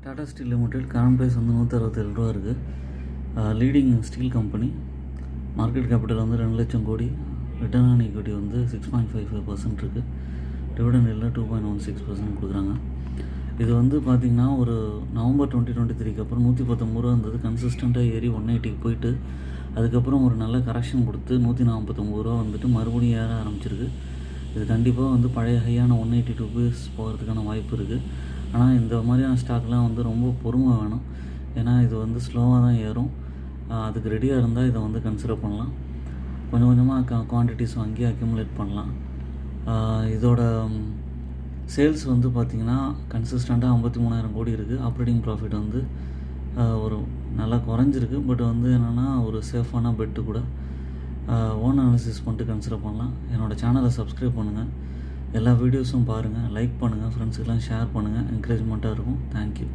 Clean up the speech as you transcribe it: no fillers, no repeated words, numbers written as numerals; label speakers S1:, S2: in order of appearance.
S1: Tata steel limited current price வந்து 167 ரூபா இருக்குது. Leading steel company. Market capital வந்து 2 லட்சம் கோடி. ரிட்டர்ன் ஆன் ஈக்விட்டி வந்து 6.55% இருக்குது. டிவிடெண்ட் இல்லை 2.16% கொடுக்குறாங்க. இது வந்து பார்த்திங்கன்னா ஒரு நவம்பர் 2023 அப்புறம் 119 ரூபா இருந்தது. கன்சிஸ்டண்ட்டாக ஏறி 180 போயிட்டு அதுக்கப்புறம் ஒரு நல்ல கரெக்ஷன் கொடுத்து 149 ரூபா வந்துட்டு மறுபடியும் ஏற ஆரம்பிச்சிருக்கு. இது கண்டிப்பாக வந்து பழைய ஹையான 182 ருபீஸ் போகிறதுக்கான வாய்ப்பு இருக்குது. ஆனால் இந்த மாதிரியான ஸ்டாக்லாம் வந்து ரொம்ப பொறுமை வேணும். ஏன்னா இது வந்து ஸ்லோவாக தான் ஏறும். அதுக்கு ரெடியாக இருந்தால் இதை வந்து கன்சிடர் பண்ணலாம். கொஞ்சம் கொஞ்சமாக குவான்டிட்டிஸ் வாங்கி அக்யூமுலேட் பண்ணலாம். இதோட சேல்ஸ் வந்து பார்த்திங்கன்னா கன்சிஸ்டண்ட்டாக 53,000 கோடி இருக்குது. ஆப்ரேட்டிங் ப்ராஃபிட் வந்து ஒரு நல்லா குறைஞ்சிருக்கு. பட் வந்து என்னென்னா ஒரு சேஃபான பெட்டு கூட. ஓன் அனாலிசிஸ் பண்ணிட்டு கன்சிடர் பண்ணலாம். என்னோடய சேனலை சப்ஸ்கிரைப் பண்ணுங்கள். எல்லா வீடியோஸும் பாருங்கள், லைக் பண்ணுங்கள், ஃப்ரெண்ட்ஸுக்கெல்லாம் ஷேர் பண்ணுங்கள். என்கரேஜ்மெண்ட்டாக இருக்கும். தேங்க்யூ.